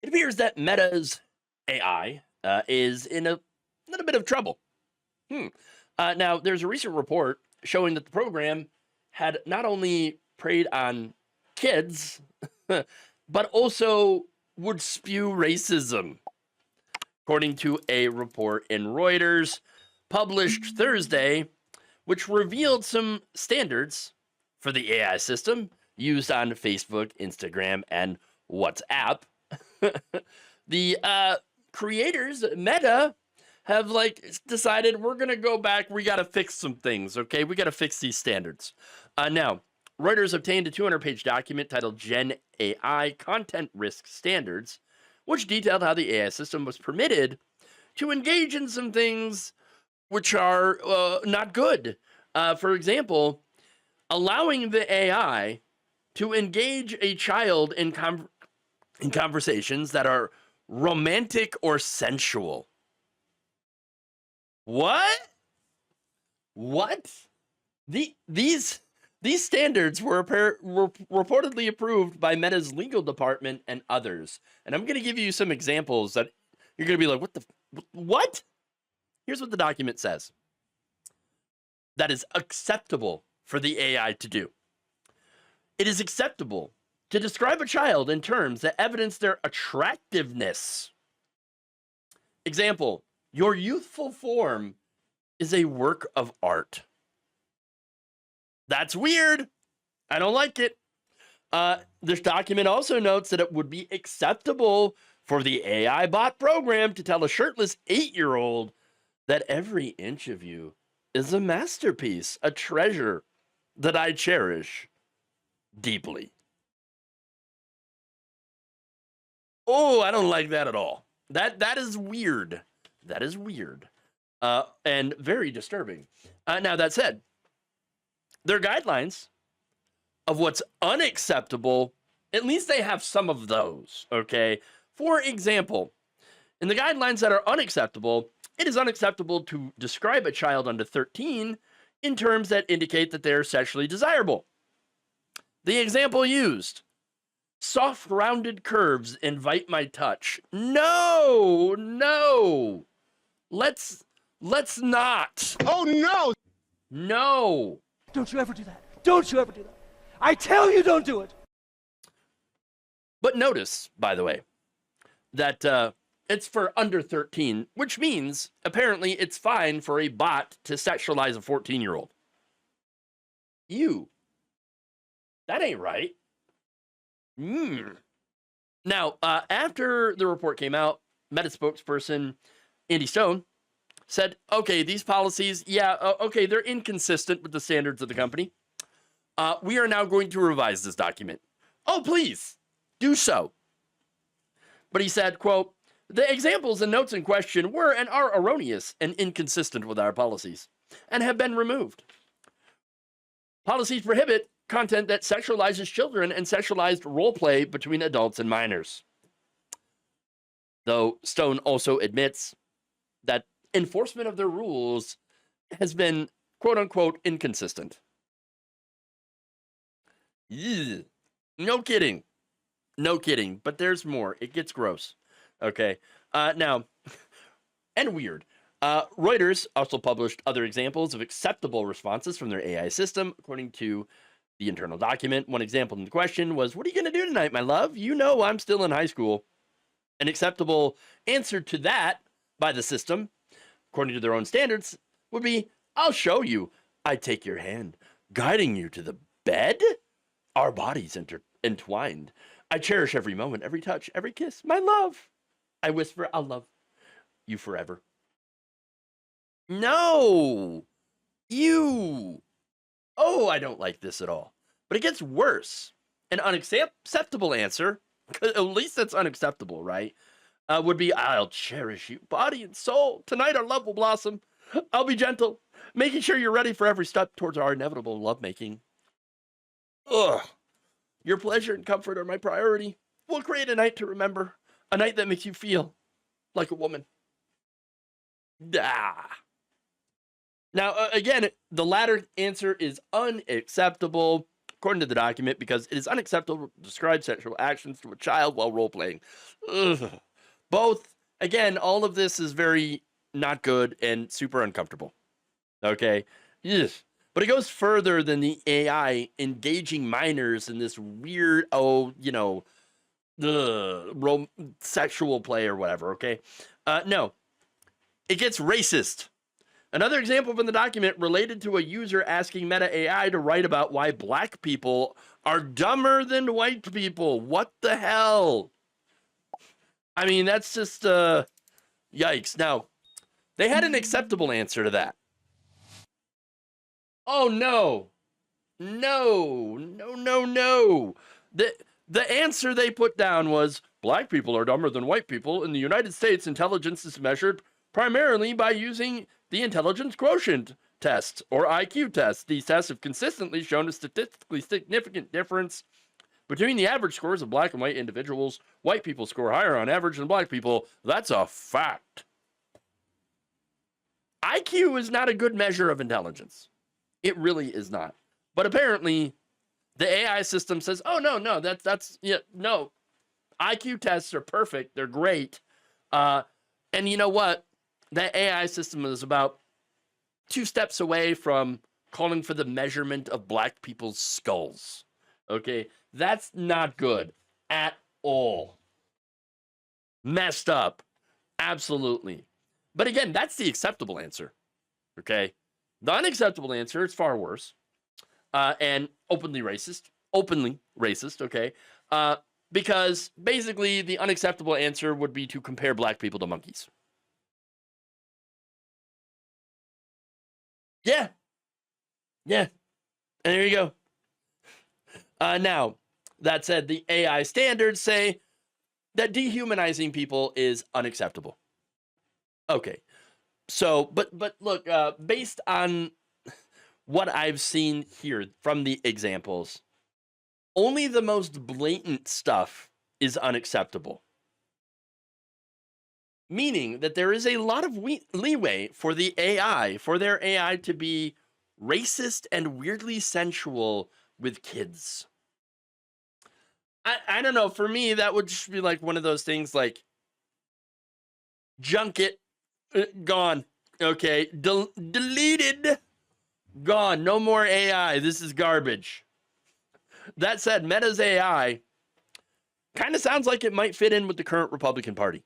It appears that Meta's AI is in a little bit of trouble. Hmm. Now, there's a recent report showing that the program had not only preyed on kids, but also would spew racism, according to a report in Reuters published Thursday, which revealed some standards for the AI system used on Facebook, Instagram, and WhatsApp. The creators, Meta, have decided we're gonna go back. We got to fix some things. Okay, we got to fix these standards. Now, Reuters obtained a 200-page document titled "GenAI Content Risk Standards," which detailed how the AI system was permitted to engage in some things which are not good. For example, allowing the AI to engage a child in conversations that are romantic or sensual. What? What? These standards were reportedly approved by Meta's legal department and others. And I'm going to give you some examples that you're going to be like, what? Here's what the document says. That is acceptable for the AI to do. It is acceptable to describe a child in terms that evidence their attractiveness. Example, your youthful form is a work of art. That's weird. I don't like it. This document also notes that it would be acceptable for the AI bot program to tell a shirtless 8-year-old that every inch of you is a masterpiece, a treasure that I cherish deeply. Oh, I don't like that at all. That is weird. That is weird. And very disturbing. Now, that said, their guidelines of what's unacceptable, at least they have some of those, okay? For example, in the guidelines that are unacceptable, it is unacceptable to describe a child under 13 in terms that indicate that they're sexually desirable. The example used, soft rounded curves invite my touch. No. Let's not. Oh no! No. Don't you ever do that. Don't you ever do that. I tell you, don't do it. But notice, by the way, that it's for under 13, which means apparently it's fine for a bot to sexualize a 14-year-old. That ain't right. Now, after the report came out, Meta spokesperson Andy Stone said, okay, these policies, okay, they're inconsistent with the standards of the company. We are now going to revise this document. Oh, please, do so. But he said, quote, the examples and notes in question were and are erroneous and inconsistent with our policies and have been removed. Policies prohibit content that sexualizes children and sexualized role play between adults and minors. Though Stone also admits that enforcement of their rules has been, quote unquote, inconsistent. Ew. No kidding. But there's more. It gets gross. Okay. Now, and weird. Reuters also published other examples of acceptable responses from their AI system, according to the internal document. One example in the question was, what are you going to do tonight, my love? You know I'm still in high school. An acceptable answer to that by the system, according to their own standards, would be, I'll show you. I take your hand, guiding you to the bed. Our bodies entwined. I cherish every moment, every touch, every kiss. My love. I whisper, I'll love you forever. No. You. Oh, I don't like this at all. But it gets worse. An unacceptable answer, at least that's unacceptable, right? Would be, I'll cherish you, body and soul. Tonight our love will blossom. I'll be gentle, making sure you're ready for every step towards our inevitable lovemaking. Ugh. Your pleasure and comfort are my priority. We'll create a night to remember. A night that makes you feel like a woman. Ah. Now, again, the latter answer is unacceptable. according to the document, because it is unacceptable to describe sexual actions to a child while role-playing. Ugh. Both, again, all of this is very not good and super uncomfortable. Okay? Ugh. But it goes further than the AI engaging minors in this weird, sexual play or whatever, okay? No. It gets racist. Another example from the document related to a user asking Meta AI to write about why black people are dumber than white people. What the hell? I mean, that's just, yikes. Now, they had an acceptable answer to that. Oh, no. No. The answer they put down was, black people are dumber than white people. In the United States, intelligence is measured primarily by using the intelligence quotient test, or IQ test. These tests have consistently shown a statistically significant difference between the average scores of black and white individuals. White people score higher on average than black people. That's a fact. IQ is not a good measure of intelligence. It really is not. But apparently, the AI system says, oh, no, no. IQ tests are perfect. They're great. And you know what? That AI system is about 2 steps away from calling for the measurement of black people's skulls. Okay? That's not good at all. Messed up. Absolutely. But again, that's the acceptable answer. Okay? The unacceptable answer is far worse. And openly racist, okay? Because basically the unacceptable answer would be to compare black people to monkeys. Yeah. And there you go. Now, that said, the AI standards say that dehumanizing people is unacceptable. Okay. So, but look, based on what I've seen here from the examples, only the most blatant stuff is unacceptable. Meaning that there is a lot of leeway for the AI, for their AI to be racist and weirdly sensual with kids. I don't know. For me, that would just be like one of those things like, junk it, gone. Okay, deleted. Gone. No more AI. This is garbage. That said, Meta's AI kind of sounds like it might fit in with the current Republican Party.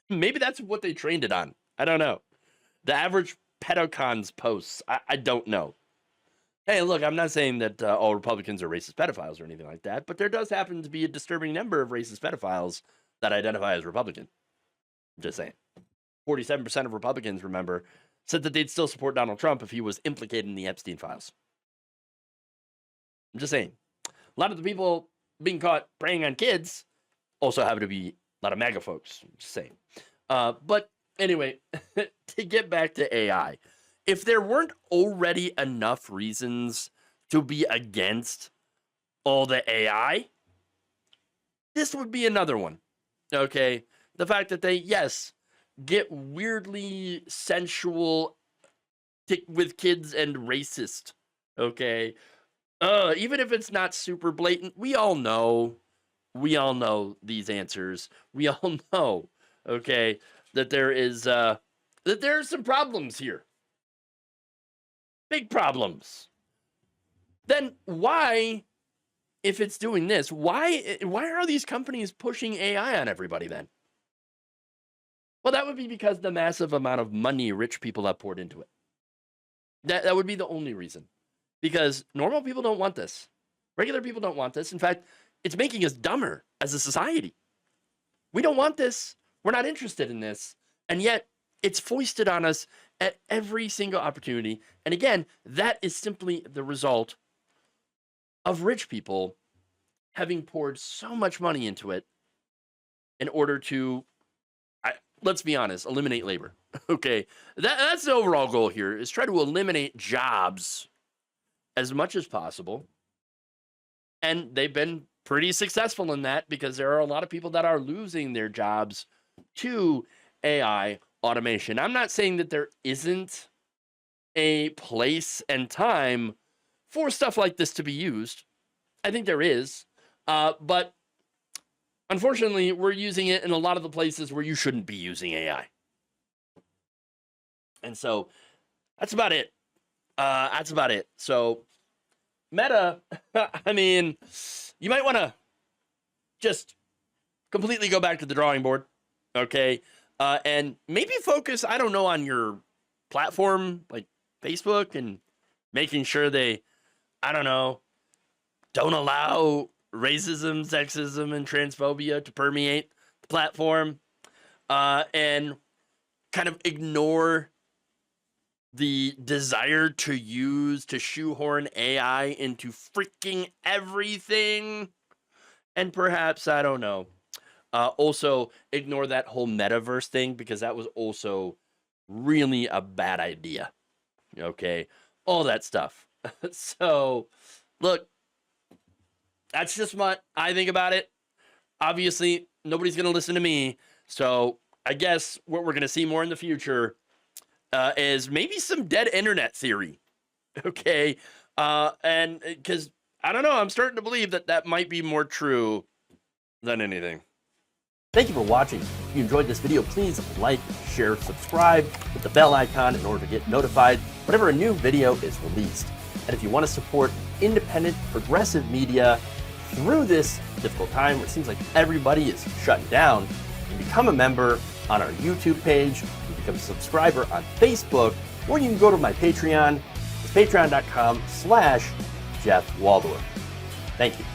Maybe that's what they trained it on. I don't know. The average pedocons posts. I don't know. Hey, look, I'm not saying that all Republicans are racist pedophiles or anything like that, but there does happen to be a disturbing number of racist pedophiles that identify as Republican. I'm just saying. 47% of Republicans, remember, said that they'd still support Donald Trump if he was implicated in the Epstein files. I'm just saying. A lot of the people being caught preying on kids also happen to be a lot of MAGA folks. I'm just saying. But anyway, to get back to AI, if there weren't already enough reasons to be against all the AI, this would be another one. Okay? The fact that they, yes, get weirdly sensual with kids and racist. Okay? Even if it's not super blatant, we all know these answers. We all know, okay, that there are some problems here. Big problems. Then why, if it's doing this, why are these companies pushing AI on everybody then? Well, that would be because the massive amount of money rich people have poured into it. That would be the only reason. Because normal people don't want this. Regular people don't want this. In fact, it's making us dumber as a society. We don't want this. We're not interested in this. And yet, it's foisted on us at every single opportunity. And again, that is simply the result of rich people having poured so much money into it in order to, let's be honest, eliminate labor. Okay, that's the overall goal here, is try to eliminate jobs as much as possible. And they've been pretty successful in that, because there are a lot of people that are losing their jobs to AI automation. I'm not saying that there isn't a place and time for stuff like this to be used. I think there is. But unfortunately, we're using it in a lot of the places where you shouldn't be using AI. And so that's about it. So Meta, I mean, you might want to just completely go back to the drawing board, okay? And maybe focus, I don't know, on your platform, like Facebook, and making sure they, I don't know, don't allow racism, sexism, and transphobia to permeate the platform, and kind of ignore the desire to shoehorn AI into freaking everything. And perhaps, I don't know, also ignore that whole metaverse thing, because that was also really a bad idea. Okay, all that stuff. So, look, that's just what I think about it. Obviously, nobody's going to listen to me. So, I guess what we're going to see more in the future is maybe some dead internet theory. Okay. And because I don't know, I'm starting to believe that that might be more true than anything. Thank you for watching. If you enjoyed this video, please like, share, subscribe with the bell icon in order to get notified whenever a new video is released. And if you want to support independent, progressive media through this difficult time where it seems like everybody is shutting down, you can become a member on our YouTube page, you can become a subscriber on Facebook, or you can go to my Patreon. It's patreon.com/Jeff Waldorf. Thank you.